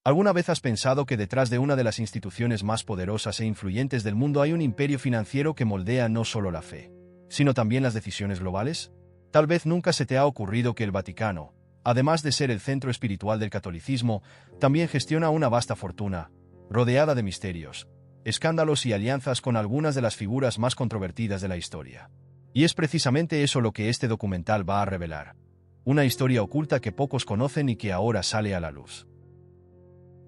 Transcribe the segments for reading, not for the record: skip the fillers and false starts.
¿Alguna vez has pensado que detrás de una de las instituciones más poderosas e influyentes del mundo hay un imperio financiero que moldea no solo la fe, sino también las decisiones globales? Tal vez nunca se te ha ocurrido que el Vaticano, además de ser el centro espiritual del catolicismo, también gestiona una vasta fortuna, rodeada de misterios, escándalos y alianzas con algunas de las figuras más controvertidas de la historia. Y es precisamente eso lo que este documental va a revelar. Una historia oculta que pocos conocen y que ahora sale a la luz.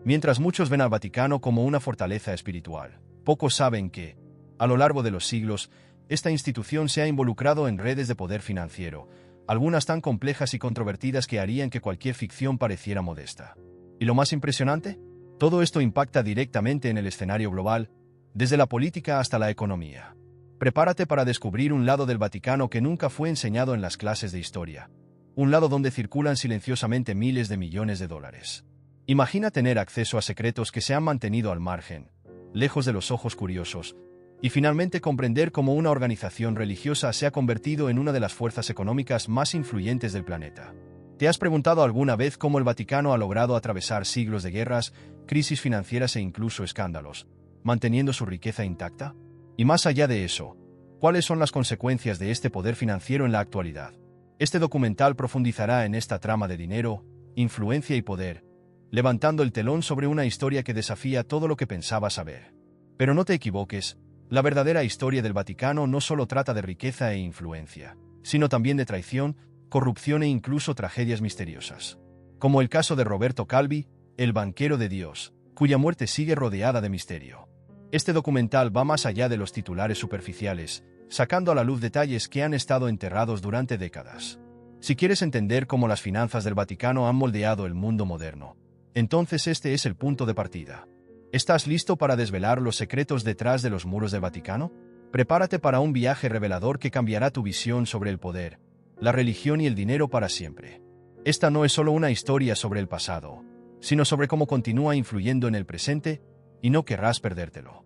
Mientras muchos ven al Vaticano como una fortaleza espiritual, pocos saben que, a lo largo de los siglos, esta institución se ha involucrado en redes de poder financiero, algunas tan complejas y controvertidas que harían que cualquier ficción pareciera modesta. ¿Y lo más impresionante? Todo esto impacta directamente en el escenario global, desde la política hasta la economía. Prepárate para descubrir un lado del Vaticano que nunca fue enseñado en las clases de historia, un lado donde circulan silenciosamente miles de millones de dólares. Imagina tener acceso a secretos que se han mantenido al margen, lejos de los ojos curiosos, y finalmente comprender cómo una organización religiosa se ha convertido en una de las fuerzas económicas más influyentes del planeta. ¿Te has preguntado alguna vez cómo el Vaticano ha logrado atravesar siglos de guerras, crisis financieras e incluso escándalos, manteniendo su riqueza intacta? Y más allá de eso, ¿cuáles son las consecuencias de este poder financiero en la actualidad? Este documental profundizará en esta trama de dinero, influencia y poder, levantando el telón sobre una historia que desafía todo lo que pensabas saber. Pero no te equivoques, la verdadera historia del Vaticano no solo trata de riqueza e influencia, sino también de traición, corrupción e incluso tragedias misteriosas. Como el caso de Roberto Calvi, el banquero de Dios, cuya muerte sigue rodeada de misterio. Este documental va más allá de los titulares superficiales, sacando a la luz detalles que han estado enterrados durante décadas. Si quieres entender cómo las finanzas del Vaticano han moldeado el mundo moderno, entonces este es el punto de partida. ¿Estás listo para desvelar los secretos detrás de los muros del Vaticano? Prepárate para un viaje revelador que cambiará tu visión sobre el poder, la religión y el dinero para siempre. Esta no es solo una historia sobre el pasado, sino sobre cómo continúa influyendo en el presente, y no querrás perdértelo.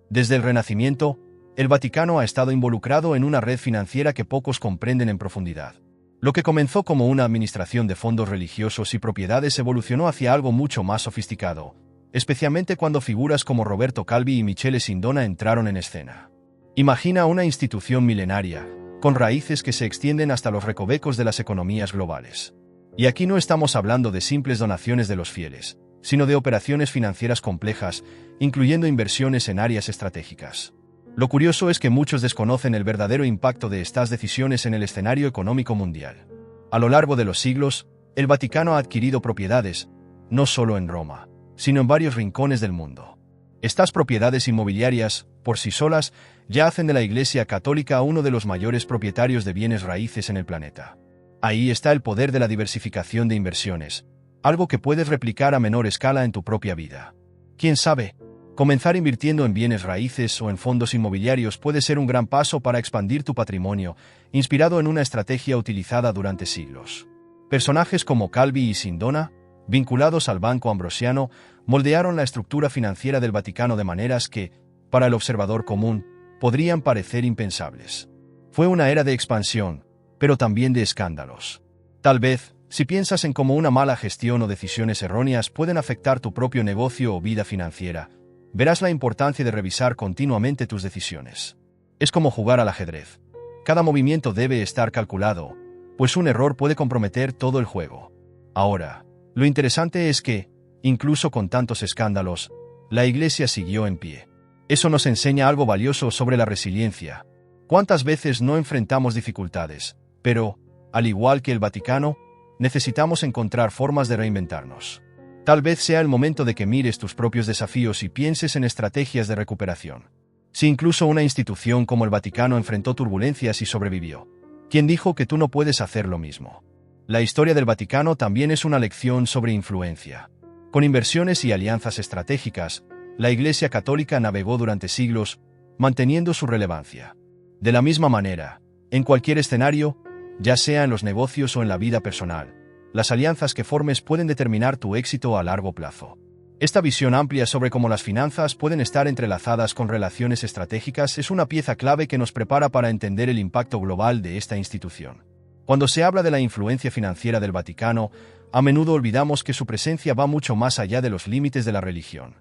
Desde el Renacimiento, el Vaticano ha estado involucrado en una red financiera que pocos comprenden en profundidad. Lo que comenzó como una administración de fondos religiosos y propiedades evolucionó hacia algo mucho más sofisticado, especialmente cuando figuras como Roberto Calvi y Michele Sindona entraron en escena. Imagina una institución milenaria, con raíces que se extienden hasta los recovecos de las economías globales. Y aquí no estamos hablando de simples donaciones de los fieles, sino de operaciones financieras complejas, incluyendo inversiones en áreas estratégicas. Lo curioso es que muchos desconocen el verdadero impacto de estas decisiones en el escenario económico mundial. A lo largo de los siglos, el Vaticano ha adquirido propiedades, no solo en Roma, sino en varios rincones del mundo. Estas propiedades inmobiliarias, por sí solas, ya hacen de la Iglesia Católica uno de los mayores propietarios de bienes raíces en el planeta. Ahí está el poder de la diversificación de inversiones, algo que puedes replicar a menor escala en tu propia vida. ¿Quién sabe? Comenzar invirtiendo en bienes raíces o en fondos inmobiliarios puede ser un gran paso para expandir tu patrimonio, inspirado en una estrategia utilizada durante siglos. Personajes como Calvi y Sindona, vinculados al Banco Ambrosiano, moldearon la estructura financiera del Vaticano de maneras que, para el observador común, podrían parecer impensables. Fue una era de expansión, pero también de escándalos. Tal vez, si piensas en cómo una mala gestión o decisiones erróneas pueden afectar tu propio negocio o vida financiera, verás la importancia de revisar continuamente tus decisiones. Es como jugar al ajedrez. Cada movimiento debe estar calculado, pues un error puede comprometer todo el juego. Ahora, lo interesante es que, incluso con tantos escándalos, la Iglesia siguió en pie. Eso nos enseña algo valioso sobre la resiliencia. ¿Cuántas veces no enfrentamos dificultades? Pero, al igual que el Vaticano, necesitamos encontrar formas de reinventarnos. Tal vez sea el momento de que mires tus propios desafíos y pienses en estrategias de recuperación. Si incluso una institución como el Vaticano enfrentó turbulencias y sobrevivió, ¿quién dijo que tú no puedes hacer lo mismo? La historia del Vaticano también es una lección sobre influencia. Con inversiones y alianzas estratégicas, la Iglesia Católica navegó durante siglos, manteniendo su relevancia. De la misma manera, en cualquier escenario, ya sea en los negocios o en la vida personal, las alianzas que formes pueden determinar tu éxito a largo plazo. Esta visión amplia sobre cómo las finanzas pueden estar entrelazadas con relaciones estratégicas es una pieza clave que nos prepara para entender el impacto global de esta institución. Cuando se habla de la influencia financiera del Vaticano, a menudo olvidamos que su presencia va mucho más allá de los límites de la religión.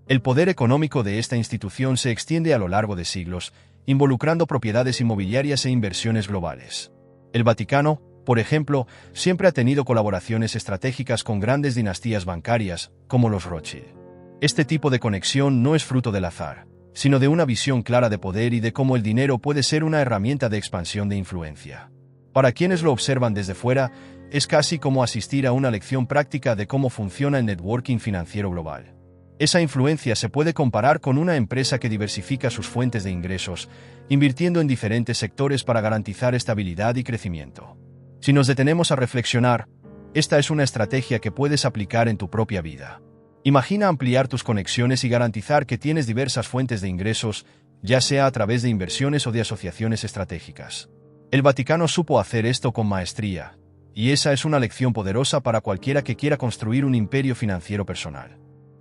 El poder económico de esta institución se extiende a lo largo de siglos, involucrando propiedades inmobiliarias e inversiones globales. El Vaticano, por ejemplo, siempre ha tenido colaboraciones estratégicas con grandes dinastías bancarias, como los Rothschild. Este tipo de conexión no es fruto del azar, sino de una visión clara de poder y de cómo el dinero puede ser una herramienta de expansión de influencia. Para quienes lo observan desde fuera, es casi como asistir a una lección práctica de cómo funciona el networking financiero global. Esa influencia se puede comparar con una empresa que diversifica sus fuentes de ingresos, invirtiendo en diferentes sectores para garantizar estabilidad y crecimiento. Si nos detenemos a reflexionar, esta es una estrategia que puedes aplicar en tu propia vida. Imagina ampliar tus conexiones y garantizar que tienes diversas fuentes de ingresos, ya sea a través de inversiones o de asociaciones estratégicas. El Vaticano supo hacer esto con maestría, y esa es una lección poderosa para cualquiera que quiera construir un imperio financiero personal.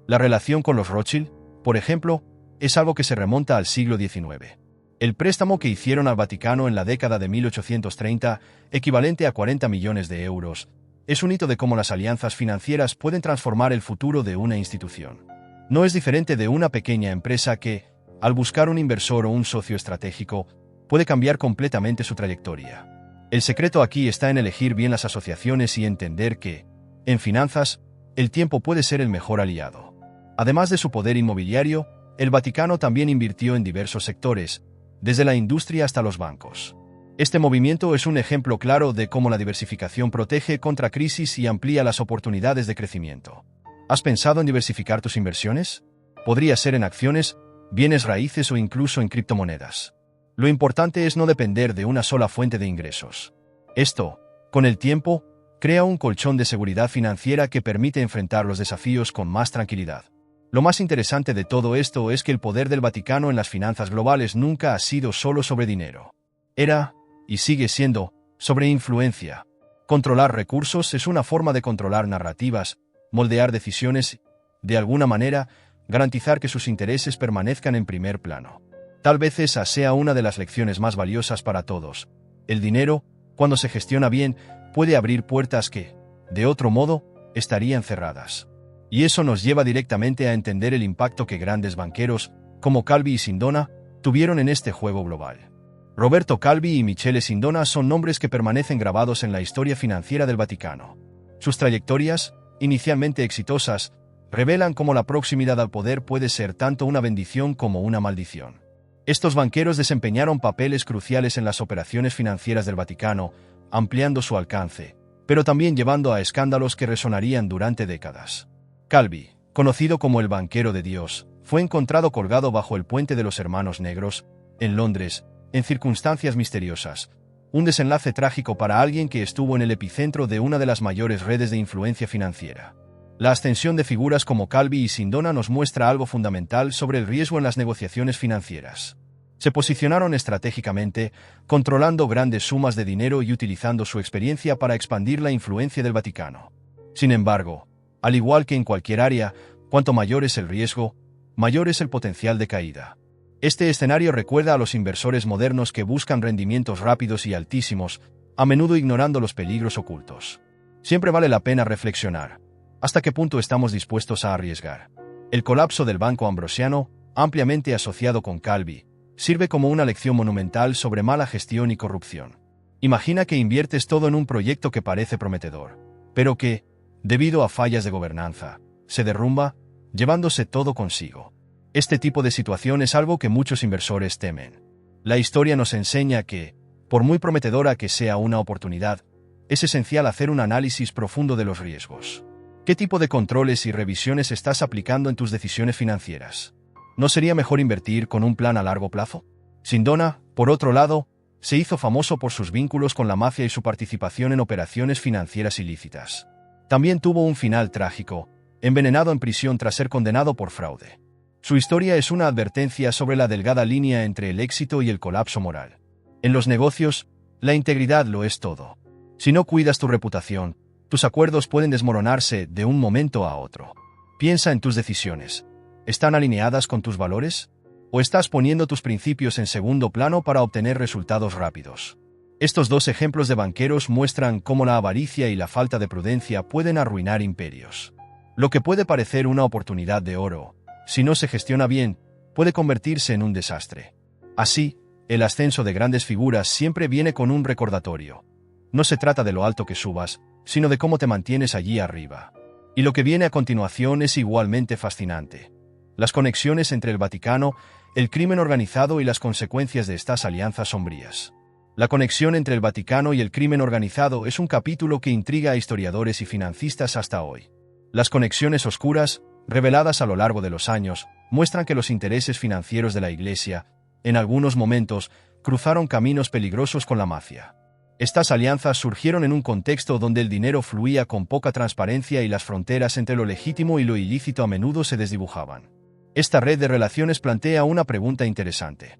La relación con los Rothschild, por ejemplo, es algo que se remonta al siglo XIX. El préstamo que hicieron al Vaticano en la década de 1830, equivalente a 40 millones de euros, es un hito de cómo las alianzas financieras pueden transformar el futuro de una institución. No es diferente de una pequeña empresa que, al buscar un inversor o un socio estratégico, puede cambiar completamente su trayectoria. El secreto aquí está en elegir bien las asociaciones y entender que, en finanzas, el tiempo puede ser el mejor aliado. Además de su poder inmobiliario, el Vaticano también invirtió en diversos sectores, desde la industria hasta los bancos. Este movimiento es un ejemplo claro de cómo la diversificación protege contra crisis y amplía las oportunidades de crecimiento. ¿Has pensado en diversificar tus inversiones? Podría ser en acciones, bienes raíces o incluso en criptomonedas. Lo importante es no depender de una sola fuente de ingresos. Esto, con el tiempo, crea un colchón de seguridad financiera que permite enfrentar los desafíos con más tranquilidad. Lo más interesante de todo esto es que el poder del Vaticano en las finanzas globales nunca ha sido solo sobre dinero. Era, y sigue siendo, sobre influencia. Controlar recursos es una forma de controlar narrativas, moldear decisiones, de alguna manera, garantizar que sus intereses permanezcan en primer plano. Tal vez esa sea una de las lecciones más valiosas para todos. El dinero, cuando se gestiona bien, puede abrir puertas que, de otro modo, estarían cerradas. Y eso nos lleva directamente a entender el impacto que grandes banqueros, como Calvi y Sindona, tuvieron en este juego global. Roberto Calvi y Michele Sindona son nombres que permanecen grabados en la historia financiera del Vaticano. Sus trayectorias, inicialmente exitosas, revelan cómo la proximidad al poder puede ser tanto una bendición como una maldición. Estos banqueros desempeñaron papeles cruciales en las operaciones financieras del Vaticano, ampliando su alcance, pero también llevando a escándalos que resonarían durante décadas. Calvi, conocido como el banquero de Dios, fue encontrado colgado bajo el puente de los Hermanos Negros, en Londres, en circunstancias misteriosas, un desenlace trágico para alguien que estuvo en el epicentro de una de las mayores redes de influencia financiera. La ascensión de figuras como Calvi y Sindona nos muestra algo fundamental sobre el riesgo en las negociaciones financieras. Se posicionaron estratégicamente, controlando grandes sumas de dinero y utilizando su experiencia para expandir la influencia del Vaticano. Sin embargo, al igual que en cualquier área, cuanto mayor es el riesgo, mayor es el potencial de caída. Este escenario recuerda a los inversores modernos que buscan rendimientos rápidos y altísimos, a menudo ignorando los peligros ocultos. Siempre vale la pena reflexionar. ¿Hasta qué punto estamos dispuestos a arriesgar? El colapso del Banco Ambrosiano, ampliamente asociado con Calvi, sirve como una lección monumental sobre mala gestión y corrupción. Imagina que inviertes todo en un proyecto que parece prometedor, pero que, debido a fallas de gobernanza, se derrumba, llevándose todo consigo. Este tipo de situación es algo que muchos inversores temen. La historia nos enseña que, por muy prometedora que sea una oportunidad, es esencial hacer un análisis profundo de los riesgos. ¿Qué tipo de controles y revisiones estás aplicando en tus decisiones financieras? ¿No sería mejor invertir con un plan a largo plazo? Sindona, por otro lado, se hizo famoso por sus vínculos con la mafia y su participación en operaciones financieras ilícitas. También tuvo un final trágico, envenenado en prisión tras ser condenado por fraude. Su historia es una advertencia sobre la delgada línea entre el éxito y el colapso moral. En los negocios, la integridad lo es todo. Si no cuidas tu reputación, tus acuerdos pueden desmoronarse de un momento a otro. Piensa en tus decisiones. ¿Están alineadas con tus valores? ¿O estás poniendo tus principios en segundo plano para obtener resultados rápidos? Estos dos ejemplos de banqueros muestran cómo la avaricia y la falta de prudencia pueden arruinar imperios. Lo que puede parecer una oportunidad de oro, si no se gestiona bien, puede convertirse en un desastre. Así, el ascenso de grandes figuras siempre viene con un recordatorio. No se trata de lo alto que subas, sino de cómo te mantienes allí arriba. Y lo que viene a continuación es igualmente fascinante. Las conexiones entre el Vaticano, el crimen organizado y las consecuencias de estas alianzas sombrías. La conexión entre el Vaticano y el crimen organizado es un capítulo que intriga a historiadores y financistas hasta hoy. Las conexiones oscuras, reveladas a lo largo de los años, muestran que los intereses financieros de la Iglesia, en algunos momentos, cruzaron caminos peligrosos con la mafia. Estas alianzas surgieron en un contexto donde el dinero fluía con poca transparencia y las fronteras entre lo legítimo y lo ilícito a menudo se desdibujaban. Esta red de relaciones plantea una pregunta interesante.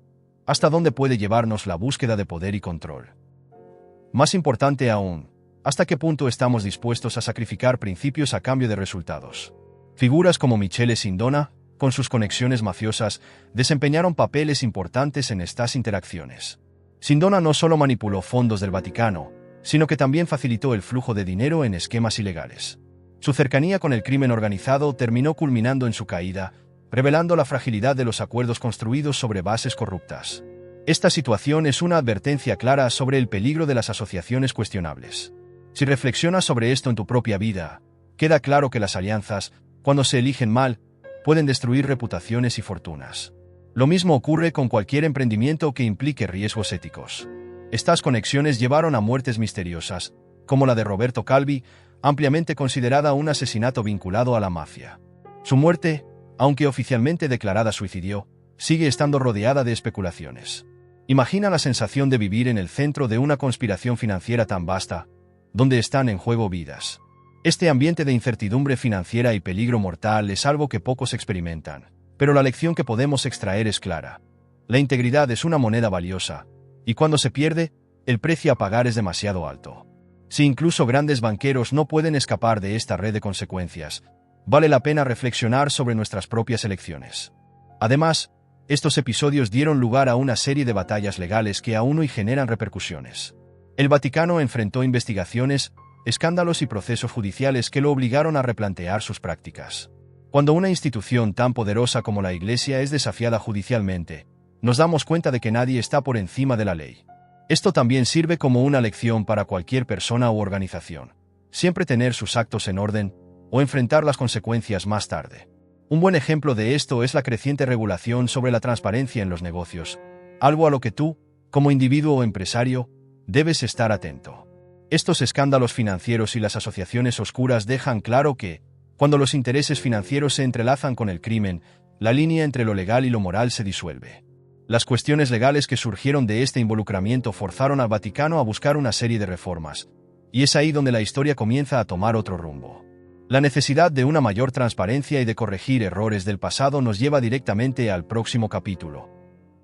¿Hasta dónde puede llevarnos la búsqueda de poder y control? Más importante aún, ¿hasta qué punto estamos dispuestos a sacrificar principios a cambio de resultados? Figuras como Michele Sindona, con sus conexiones mafiosas, desempeñaron papeles importantes en estas interacciones. Sindona no solo manipuló fondos del Vaticano, sino que también facilitó el flujo de dinero en esquemas ilegales. Su cercanía con el crimen organizado terminó culminando en su caída, revelando la fragilidad de los acuerdos construidos sobre bases corruptas. Esta situación es una advertencia clara sobre el peligro de las asociaciones cuestionables. Si reflexionas sobre esto en tu propia vida, queda claro que las alianzas, cuando se eligen mal, pueden destruir reputaciones y fortunas. Lo mismo ocurre con cualquier emprendimiento que implique riesgos éticos. Estas conexiones llevaron a muertes misteriosas, como la de Roberto Calvi, ampliamente considerada un asesinato vinculado a la mafia. Su muerte, aunque oficialmente declarada suicidio, sigue estando rodeada de especulaciones. Imagina la sensación de vivir en el centro de una conspiración financiera tan vasta, donde están en juego vidas. Este ambiente de incertidumbre financiera y peligro mortal es algo que pocos experimentan, pero la lección que podemos extraer es clara. La integridad es una moneda valiosa, y cuando se pierde, el precio a pagar es demasiado alto. Si incluso grandes banqueros no pueden escapar de esta red de consecuencias, vale la pena reflexionar sobre nuestras propias elecciones. Además, estos episodios dieron lugar a una serie de batallas legales que aún hoy generan repercusiones. El Vaticano enfrentó investigaciones, escándalos y procesos judiciales que lo obligaron a replantear sus prácticas. Cuando una institución tan poderosa como la Iglesia es desafiada judicialmente, nos damos cuenta de que nadie está por encima de la ley. Esto también sirve como una lección para cualquier persona u organización. Siempre tener sus actos en orden, o enfrentar las consecuencias más tarde. Un buen ejemplo de esto es la creciente regulación sobre la transparencia en los negocios, algo a lo que tú, como individuo o empresario, debes estar atento. Estos escándalos financieros y las asociaciones oscuras dejan claro que, cuando los intereses financieros se entrelazan con el crimen, la línea entre lo legal y lo moral se disuelve. Las cuestiones legales que surgieron de este involucramiento forzaron al Vaticano a buscar una serie de reformas, y es ahí donde la historia comienza a tomar otro rumbo. La necesidad de una mayor transparencia y de corregir errores del pasado nos lleva directamente al próximo capítulo.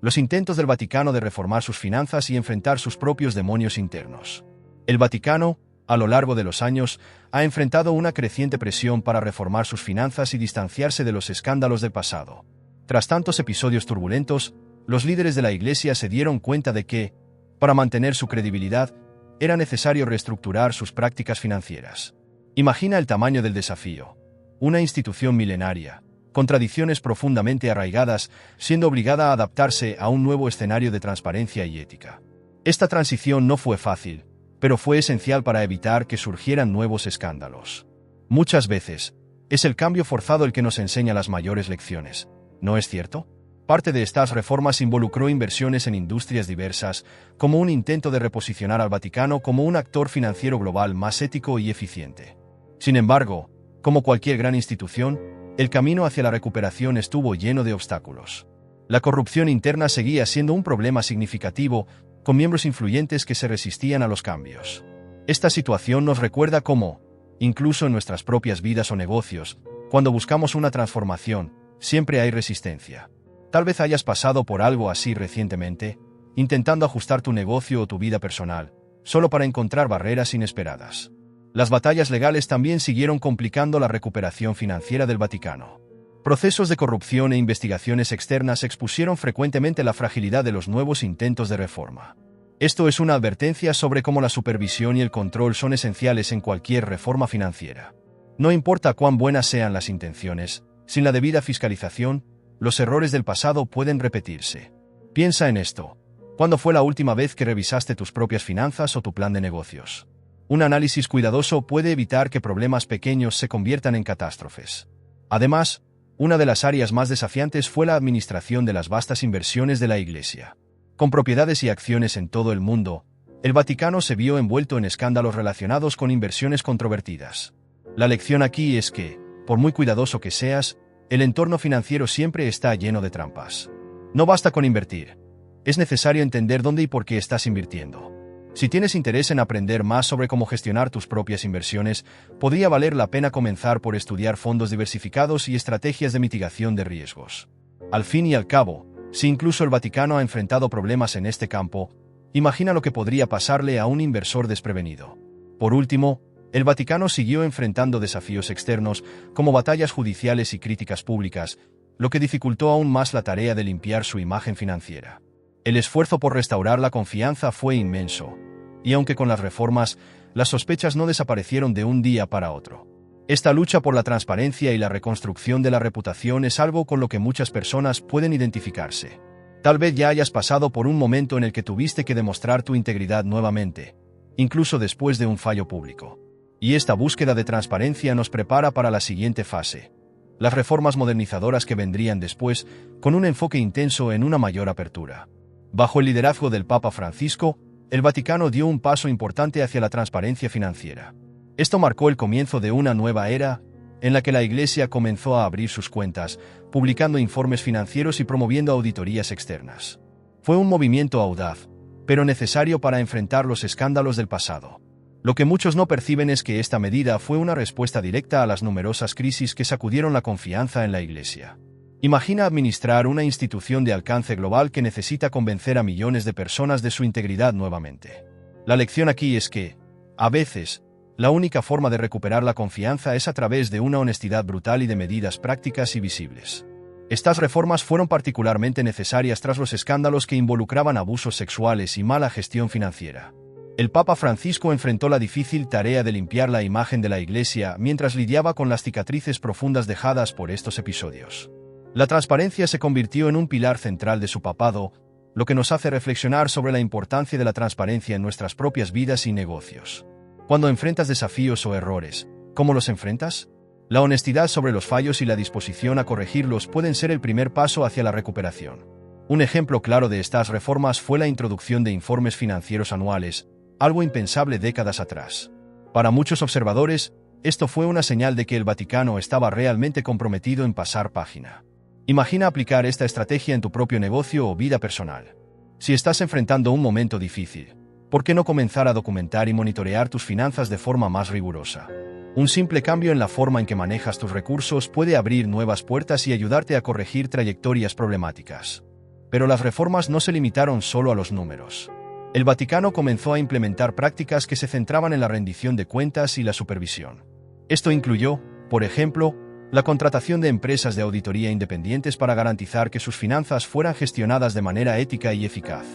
Los intentos del Vaticano de reformar sus finanzas y enfrentar sus propios demonios internos. El Vaticano, a lo largo de los años, ha enfrentado una creciente presión para reformar sus finanzas y distanciarse de los escándalos del pasado. Tras tantos episodios turbulentos, los líderes de la Iglesia se dieron cuenta de que, para mantener su credibilidad, era necesario reestructurar sus prácticas financieras. Imagina el tamaño del desafío. Una institución milenaria, con tradiciones profundamente arraigadas, siendo obligada a adaptarse a un nuevo escenario de transparencia y ética. Esta transición no fue fácil, pero fue esencial para evitar que surgieran nuevos escándalos. Muchas veces, es el cambio forzado el que nos enseña las mayores lecciones, ¿no es cierto? Parte de estas reformas involucró inversiones en industrias diversas, como un intento de reposicionar al Vaticano como un actor financiero global más ético y eficiente. Sin embargo, como cualquier gran institución, el camino hacia la recuperación estuvo lleno de obstáculos. La corrupción interna seguía siendo un problema significativo, con miembros influyentes que se resistían a los cambios. Esta situación nos recuerda cómo, incluso en nuestras propias vidas o negocios, cuando buscamos una transformación, siempre hay resistencia. Tal vez hayas pasado por algo así recientemente, intentando ajustar tu negocio o tu vida personal, solo para encontrar barreras inesperadas. Las batallas legales también siguieron complicando la recuperación financiera del Vaticano. Procesos de corrupción e investigaciones externas expusieron frecuentemente la fragilidad de los nuevos intentos de reforma. Esto es una advertencia sobre cómo la supervisión y el control son esenciales en cualquier reforma financiera. No importa cuán buenas sean las intenciones, sin la debida fiscalización, los errores del pasado pueden repetirse. Piensa en esto. ¿Cuándo fue la última vez que revisaste tus propias finanzas o tu plan de negocios? Un análisis cuidadoso puede evitar que problemas pequeños se conviertan en catástrofes. Además, una de las áreas más desafiantes fue la administración de las vastas inversiones de la Iglesia. Con propiedades y acciones en todo el mundo, el Vaticano se vio envuelto en escándalos relacionados con inversiones controvertidas. La lección aquí es que, por muy cuidadoso que seas, el entorno financiero siempre está lleno de trampas. No basta con invertir. Es necesario entender dónde y por qué estás invirtiendo. Si tienes interés en aprender más sobre cómo gestionar tus propias inversiones, podría valer la pena comenzar por estudiar fondos diversificados y estrategias de mitigación de riesgos. Al fin y al cabo, si incluso el Vaticano ha enfrentado problemas en este campo, imagina lo que podría pasarle a un inversor desprevenido. Por último, el Vaticano siguió enfrentando desafíos externos, como batallas judiciales y críticas públicas, lo que dificultó aún más la tarea de limpiar su imagen financiera. El esfuerzo por restaurar la confianza fue inmenso, y aunque con las reformas, las sospechas no desaparecieron de un día para otro. Esta lucha por la transparencia y la reconstrucción de la reputación es algo con lo que muchas personas pueden identificarse. Tal vez ya hayas pasado por un momento en el que tuviste que demostrar tu integridad nuevamente, incluso después de un fallo público. Y esta búsqueda de transparencia nos prepara para la siguiente fase: las reformas modernizadoras que vendrían después, con un enfoque intenso en una mayor apertura. Bajo el liderazgo del Papa Francisco, el Vaticano dio un paso importante hacia la transparencia financiera. Esto marcó el comienzo de una nueva era, en la que la Iglesia comenzó a abrir sus cuentas, publicando informes financieros y promoviendo auditorías externas. Fue un movimiento audaz, pero necesario para enfrentar los escándalos del pasado. Lo que muchos no perciben es que esta medida fue una respuesta directa a las numerosas crisis que sacudieron la confianza en la Iglesia. Imagina administrar una institución de alcance global que necesita convencer a millones de personas de su integridad nuevamente. La lección aquí es que, a veces, la única forma de recuperar la confianza es a través de una honestidad brutal y de medidas prácticas y visibles. Estas reformas fueron particularmente necesarias tras los escándalos que involucraban abusos sexuales y mala gestión financiera. El Papa Francisco enfrentó la difícil tarea de limpiar la imagen de la Iglesia mientras lidiaba con las cicatrices profundas dejadas por estos episodios. La transparencia se convirtió en un pilar central de su papado, lo que nos hace reflexionar sobre la importancia de la transparencia en nuestras propias vidas y negocios. Cuando enfrentas desafíos o errores, ¿cómo los enfrentas? La honestidad sobre los fallos y la disposición a corregirlos pueden ser el primer paso hacia la recuperación. Un ejemplo claro de estas reformas fue la introducción de informes financieros anuales, algo impensable décadas atrás. Para muchos observadores, esto fue una señal de que el Vaticano estaba realmente comprometido en pasar página. Imagina aplicar esta estrategia en tu propio negocio o vida personal. Si estás enfrentando un momento difícil, ¿por qué no comenzar a documentar y monitorear tus finanzas de forma más rigurosa? Un simple cambio en la forma en que manejas tus recursos puede abrir nuevas puertas y ayudarte a corregir trayectorias problemáticas. Pero las reformas no se limitaron solo a los números. El Vaticano comenzó a implementar prácticas que se centraban en la rendición de cuentas y la supervisión. Esto incluyó, por ejemplo, la contratación de empresas de auditoría independientes para garantizar que sus finanzas fueran gestionadas de manera ética y eficaz.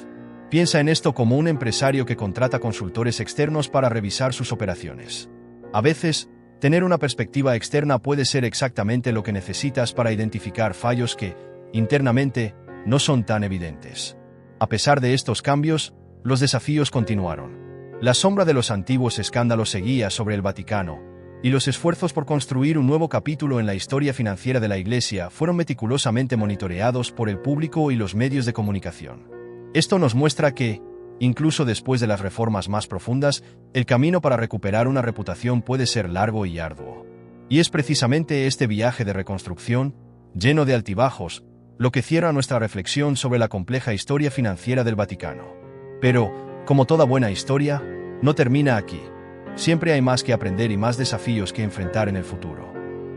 Piensa en esto como un empresario que contrata consultores externos para revisar sus operaciones. A veces, tener una perspectiva externa puede ser exactamente lo que necesitas para identificar fallos que, internamente, no son tan evidentes. A pesar de estos cambios, los desafíos continuaron. La sombra de los antiguos escándalos seguía sobre el Vaticano, y los esfuerzos por construir un nuevo capítulo en la historia financiera de la Iglesia fueron meticulosamente monitoreados por el público y los medios de comunicación. Esto nos muestra que, incluso después de las reformas más profundas, el camino para recuperar una reputación puede ser largo y arduo. Y es precisamente este viaje de reconstrucción, lleno de altibajos, lo que cierra nuestra reflexión sobre la compleja historia financiera del Vaticano. Pero, como toda buena historia, no termina aquí. Siempre hay más que aprender y más desafíos que enfrentar en el futuro.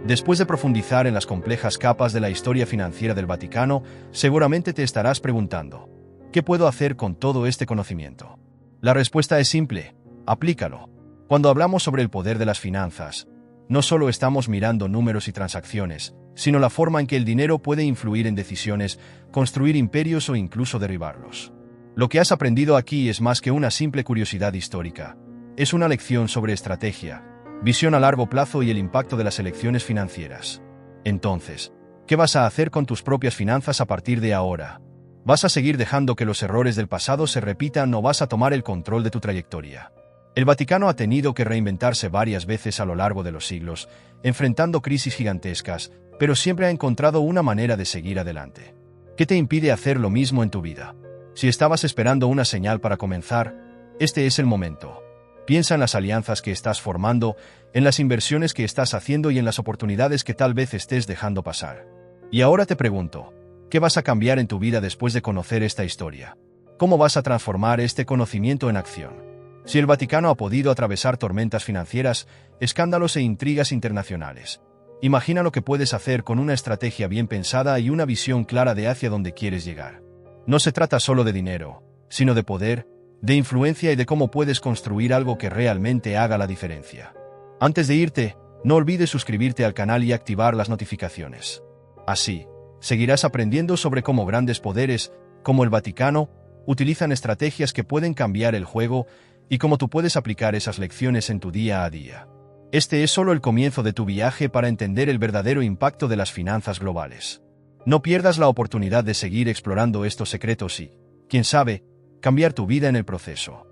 Después de profundizar en las complejas capas de la historia financiera del Vaticano, seguramente te estarás preguntando: ¿qué puedo hacer con todo este conocimiento? La respuesta es simple: aplícalo. Cuando hablamos sobre el poder de las finanzas, no solo estamos mirando números y transacciones, sino la forma en que el dinero puede influir en decisiones, construir imperios o incluso derribarlos. Lo que has aprendido aquí es más que una simple curiosidad histórica. Es una lección sobre estrategia, visión a largo plazo y el impacto de las elecciones financieras. Entonces, ¿qué vas a hacer con tus propias finanzas a partir de ahora? ¿Vas a seguir dejando que los errores del pasado se repitan o vas a tomar el control de tu trayectoria? El Vaticano ha tenido que reinventarse varias veces a lo largo de los siglos, enfrentando crisis gigantescas, pero siempre ha encontrado una manera de seguir adelante. ¿Qué te impide hacer lo mismo en tu vida? Si estabas esperando una señal para comenzar, este es el momento. Piensa en las alianzas que estás formando, en las inversiones que estás haciendo y en las oportunidades que tal vez estés dejando pasar. Y ahora te pregunto, ¿qué vas a cambiar en tu vida después de conocer esta historia? ¿Cómo vas a transformar este conocimiento en acción? Si el Vaticano ha podido atravesar tormentas financieras, escándalos e intrigas internacionales, imagina lo que puedes hacer con una estrategia bien pensada y una visión clara de hacia dónde quieres llegar. No se trata solo de dinero, sino de poder, de influencia y de cómo puedes construir algo que realmente haga la diferencia. Antes de irte, no olvides suscribirte al canal y activar las notificaciones. Así, seguirás aprendiendo sobre cómo grandes poderes, como el Vaticano, utilizan estrategias que pueden cambiar el juego y cómo tú puedes aplicar esas lecciones en tu día a día. Este es solo el comienzo de tu viaje para entender el verdadero impacto de las finanzas globales. No pierdas la oportunidad de seguir explorando estos secretos y, quién sabe, cambiar tu vida en el proceso.